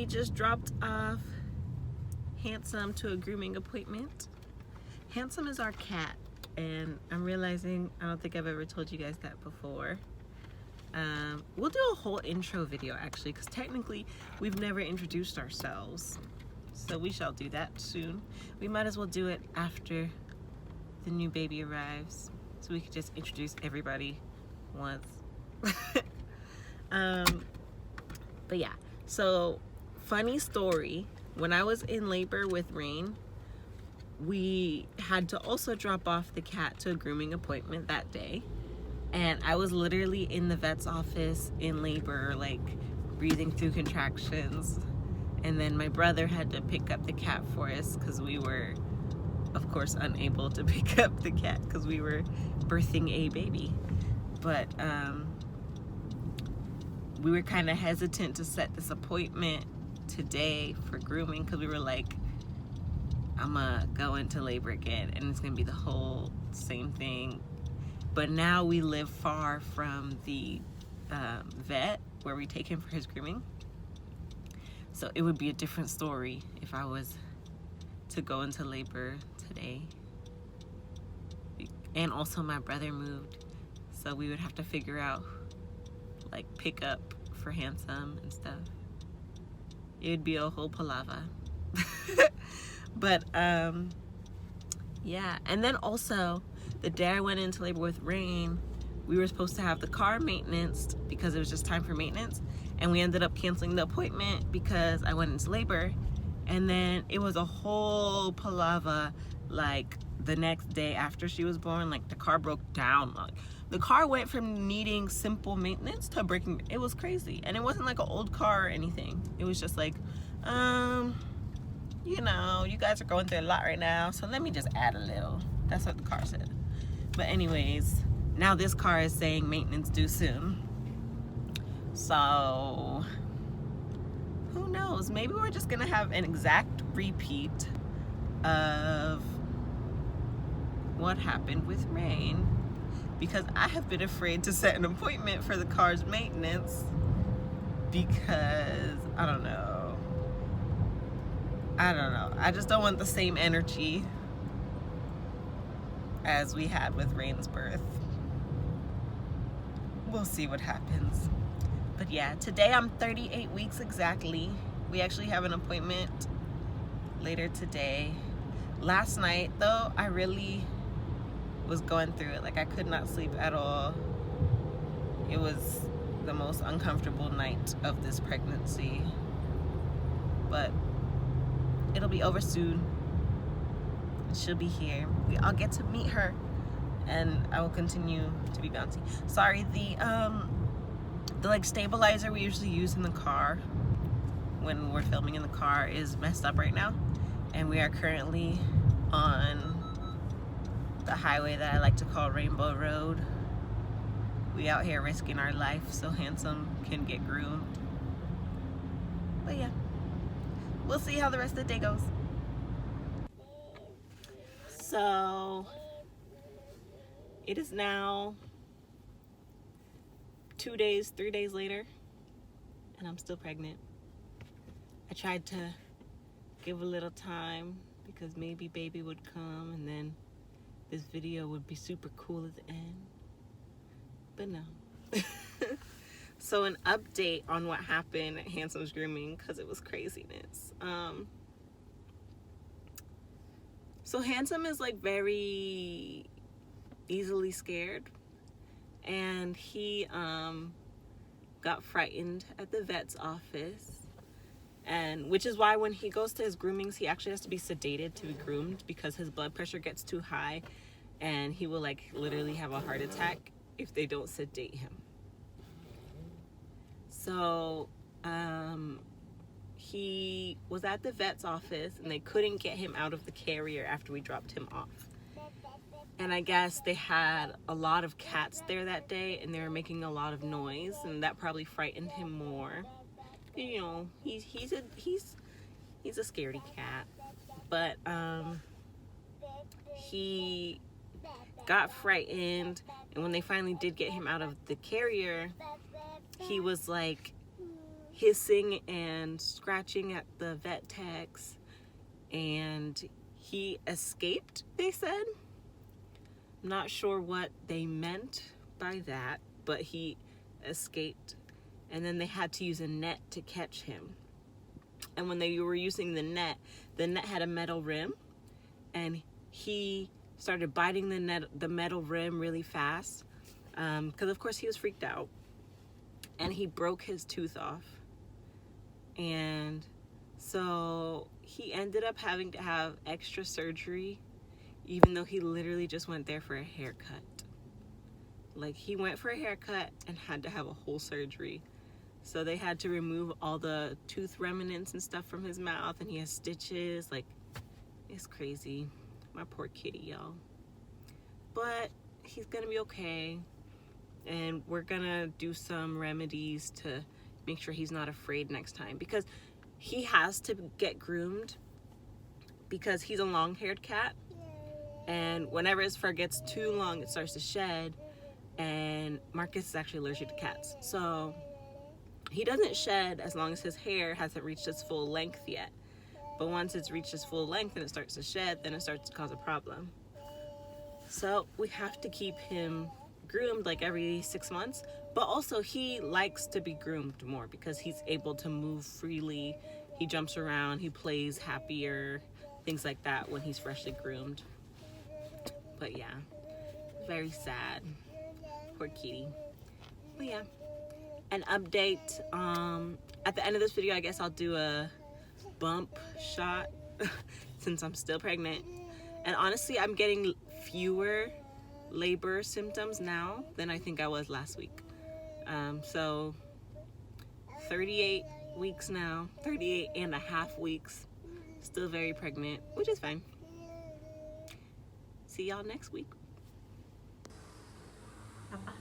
we just dropped off Handsome to a grooming appointment. Handsome is our cat, and I'm realizing I don't think I've ever told you guys that before. We'll do a whole intro video actually, because technically we've never introduced ourselves, so we shall do that soon. We might as well do it after the new baby arrives, so we could just introduce everybody once. But yeah, so funny story, when I was in labor with Rain, we had to also drop off the cat to a grooming appointment that day, and I was literally in the vet's office in labor, like breathing through contractions, and then my brother had to pick up the cat for us because we were of course unable to pick up the cat because we were birthing a baby. But we were kind of hesitant to set this appointment today for grooming because we were like, I'm gonna go into labor again and it's gonna be the whole same thing. But now we live far from the vet where we take him for his grooming, so it would be a different story if I was to go into labor today. And also my brother moved, so we would have to figure out like pick up for Handsome and stuff. It would be a whole palaver. But yeah, and then also the day I went into labor with Rain, we were supposed to have the car maintenance because it was just time for maintenance, and we ended up canceling the appointment because I went into labor. And then it was a whole palaver, like the next day after she was born, like the car broke down. Like the car went from needing simple maintenance to breaking. It was crazy. And it wasn't like an old car or anything. It was just like, you know, you guys are going through a lot right now, so let me just add a little. That's what the car said. But anyways, now this car is saying maintenance due soon. So who knows? Maybe we're just gonna have an exact repeat of what happened with Rain, because I have been afraid to set an appointment for the car's maintenance because I don't know. I just don't want the same energy as we had with Rain's birth. We'll see what happens. But yeah, today I'm 38 weeks exactly. We actually have an appointment later today. Last night though, I really was going through it. Like I could not sleep at all. It was the most uncomfortable night of this pregnancy. But it'll be over soon. She'll be here. I'll get to meet her and I will continue to be bouncy. Sorry, the like stabilizer we usually use in the car when we're filming in the car is messed up right now, and we are currently on the highway that I like to call Rainbow Road. We out here risking our life so Handsome can get groomed. But yeah, we'll see how the rest of the day goes. So it is now 3 days later, and I'm still pregnant. I tried to give a little time because maybe baby would come and then this video would be super cool at the end, but no. So an update on what happened at Handsome's grooming, because it was craziness. So Handsome is like very easily scared, and he got frightened at the vet's office, and which is why when he goes to his groomings he actually has to be sedated to be groomed, because his blood pressure gets too high and he will like literally have a heart attack if they don't sedate him. So he was at the vet's office and they couldn't get him out of the carrier after we dropped him off. And I guess they had a lot of cats there that day and they were making a lot of noise, and that probably frightened him more. You know, he's a scaredy cat. But he got frightened, and when they finally did get him out of the carrier, he was like hissing and scratching at the vet techs, and he escaped, they said. I'm not sure what they meant by that, but he escaped, and then they had to use a net to catch him. And when they were using the net had a metal rim, and he started biting the metal rim really fast, because of course he was freaked out, and he broke his tooth off. And so he ended up having to have extra surgery, even though he literally just went there for a haircut. Like, he went for a haircut and had to have a whole surgery. So they had to remove all the tooth remnants and stuff from his mouth, and he has stitches. Like, it's crazy. My poor kitty, y'all. But he's gonna be okay, and we're gonna do some remedies to make sure he's not afraid next time, because he has to get groomed because he's a long-haired cat, and whenever his fur gets too long, it starts to shed, and Marcus is actually allergic to cats. So he doesn't shed as long as his hair hasn't reached its full length yet. But once it's reached its full length and it starts to shed, then it starts to cause a problem. So we have to keep him groomed like every 6 months. But also he likes to be groomed more because he's able to move freely. He jumps around, he plays happier, things like that when he's freshly groomed. But yeah, very sad. Poor kitty. But yeah, an update. At the end of this video, I guess I'll do a bump shot since I'm still pregnant. And honestly, I'm getting fewer labor symptoms now than I think I was last week. So 38 weeks now, 38 and a half weeks, still very pregnant, which is fine. See y'all next week. Bye-bye.